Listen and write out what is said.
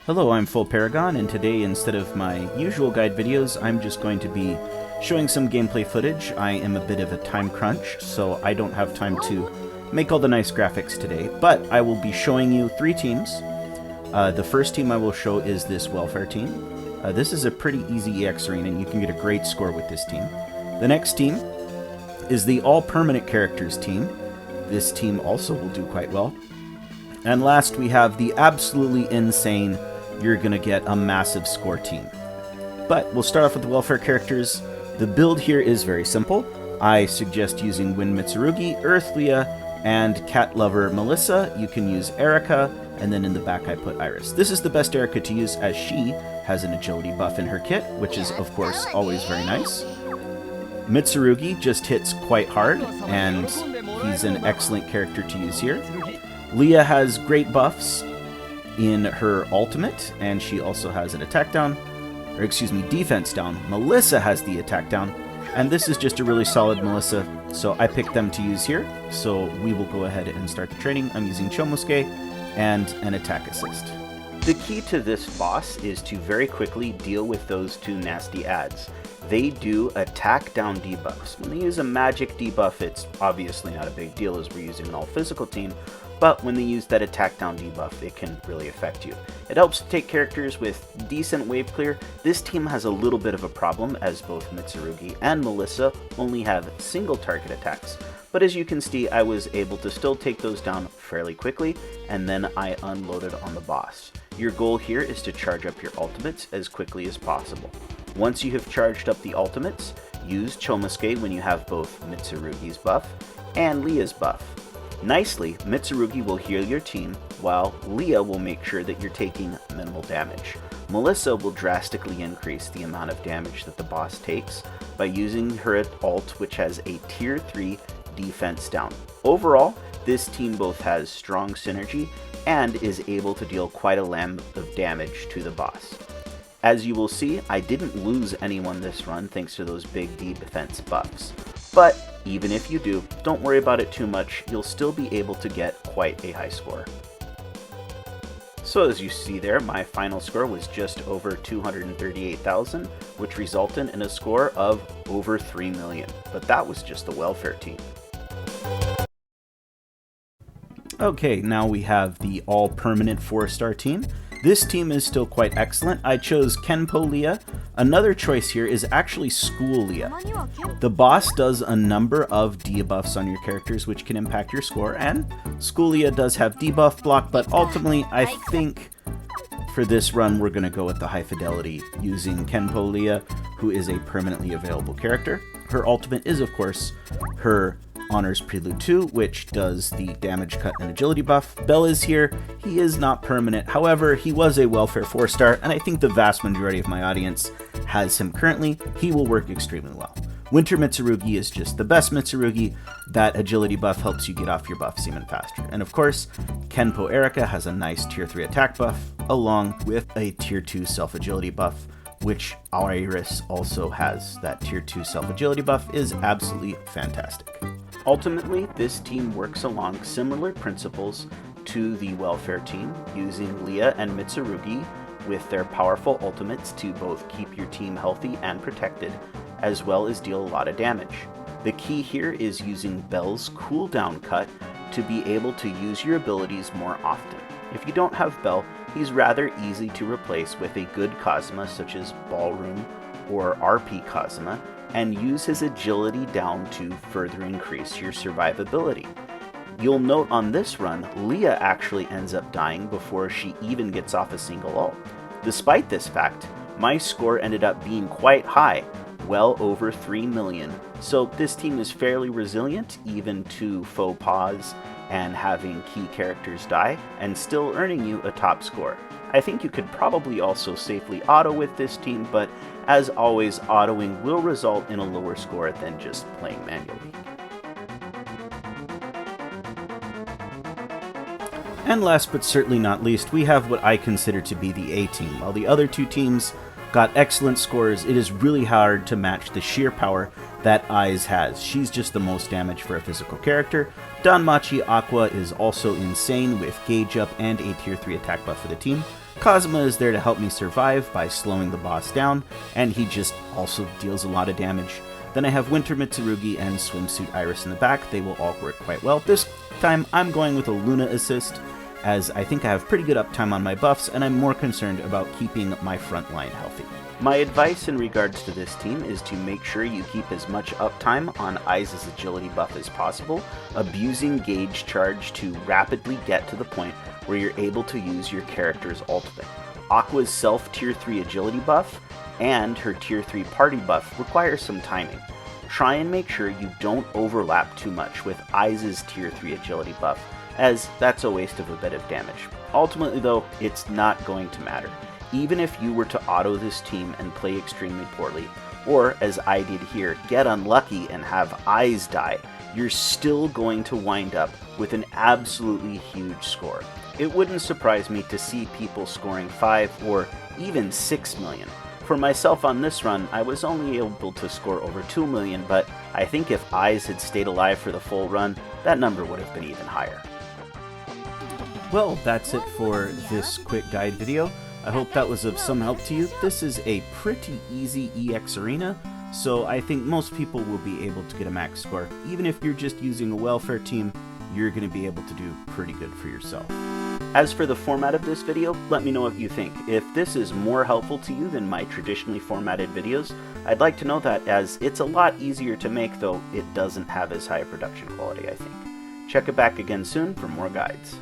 Hello, I'm Full Paragon, and today, instead of my usual guide videos, I'm just going to be showing some gameplay footage. I am a bit of a time crunch, so I don't have time to make all the nice graphics today, but I will be showing you three teams. The first team I will show is this welfare team. This is a pretty easy EX arena, and you can get a great score with this team. The next team is the all-permanent characters team. This team also will do quite well. And last, we have the absolutely insane, you're going to get a massive score team. But we'll start off with the welfare characters. The build here is very simple. I suggest using Wind Mitsurugi, Earth Leah, and Cat Lover Melissa. You can use Erica, and then in the back I put Iris. This is the best Erica to use as she has an agility buff in her kit, which is of course always very nice. Mitsurugi just hits quite hard, and he's an excellent character to use here. Leah has great buffs in her ultimate, and she also has an attack down, or excuse me, defense down. Melissa has the attack down, and this is just a really solid Melissa, so I picked them to use here. So we will go ahead and start the training. I'm using Chomusuke and an attack assist. The key to this boss is to very quickly deal with those two nasty adds. They do attack down debuffs. When they use a magic debuff, it's obviously not a big deal as we're using an all-physical team, but when they use that attack down debuff, it can really affect you. It helps to take characters with decent wave clear. This team has a little bit of a problem as both Mitsurugi and Melissa only have single target attacks. But as you can see, I was able to still take those down fairly quickly, and then I unloaded on the boss. Your goal here is to charge up your ultimates as quickly as possible. Once you have charged up the ultimates, use Chomusuke when you have both Mitsurugi's buff and Leah's buff. Nicely, Mitsurugi will heal your team, while Leah will make sure that you're taking minimal damage. Melissa will drastically increase the amount of damage that the boss takes by using her ult, which has a tier 3 defense down. Overall, this team both has strong synergy and is able to deal quite a lot of damage to the boss. As you will see, I didn't lose anyone this run thanks to those big defense buffs. But even if you do, don't worry about it too much, you'll still be able to get quite a high score. So as you see there, my final score was just over 238,000, which resulted in a score of over 3 million. But that was just the welfare team. Okay, now we have the all-permanent 4-star team. This team is still quite excellent. I chose Kenpo Leah. Another choice here is actually School Leah. The boss does a number of debuffs on your characters which can impact your score, and School Leah does have debuff block, but ultimately I think for this run we're going to go with the high fidelity using Kenpo Leah, who is a permanently available character. Her ultimate is of course her Honors Prelude 2, which does the damage cut and agility buff. Bell is here. He is not permanent. However, he was a welfare 4-star, and I think the vast majority of my audience has him currently. He will work extremely well. Winter Mitsurugi is just the best Mitsurugi. That agility buff helps you get off your buffs even faster. And of course, Kenpo Erica has a nice tier 3 attack buff, along with a tier 2 self-agility buff, which Iris also has. That tier 2 self-agility buff is absolutely fantastic. Ultimately, this team works along similar principles to the welfare team, using Leah and Mitsurugi with their powerful ultimates to both keep your team healthy and protected, as well as deal a lot of damage. The key here is using Bell's cooldown cut to be able to use your abilities more often. If you don't have Bell, he's rather easy to replace with a good Kazuma such as Ballroom or RP Kazuma, and use his agility down to further increase your survivability. You'll note on this run, Leah actually ends up dying before she even gets off a single ult. Despite this fact, my score ended up being quite high, well over 3 million. So this team is fairly resilient even to faux pas and having key characters die, and still earning you a top score. I think you could probably also safely auto with this team, but as always, autoing will result in a lower score than just playing manually. And last but certainly not least, we have what I consider to be the A team. While the other two teams got excellent scores, it is really hard to match the sheer power that Aiz has. She's just the most damage for a physical character. Danmachi Aqua is also insane with gauge up and a tier 3 attack buff for the team. Kazuma is there to help me survive by slowing the boss down, and he just also deals a lot of damage. Then I have Winter Mitsurugi and Swimsuit Iris in the back. They will all work quite well. This time I'm going with a Luna assist, as I think I have pretty good uptime on my buffs, and I'm more concerned about keeping my front line healthy. My advice in regards to this team is to make sure you keep as much uptime on Aiza's agility buff as possible, abusing Gauge Charge to rapidly get to the point where you're able to use your character's ultimate. Aqua's self tier 3 agility buff and her tier 3 party buff require some timing. Try and make sure you don't overlap too much with Aiza's tier 3 agility buff, as that's a waste of a bit of damage. Ultimately though, it's not going to matter. Even if you were to auto this team and play extremely poorly, or as I did here, get unlucky and have eyes die, you're still going to wind up with an absolutely huge score. It wouldn't surprise me to see people scoring 5 or even 6 million. For myself on this run, I was only able to score over 2 million, but I think if Eyes had stayed alive for the full run, that number would have been even higher. Well, that's it for this quick guide video. I hope that was of some help to you. This is a pretty easy EX arena, so I think most people will be able to get a max score. Even if you're just using a welfare team, you're going to be able to do pretty good for yourself. As for the format of this video, let me know what you think. If this is more helpful to you than my traditionally formatted videos, I'd like to know that, as it's a lot easier to make, though it doesn't have as high a production quality, I think. Check it back again soon for more guides.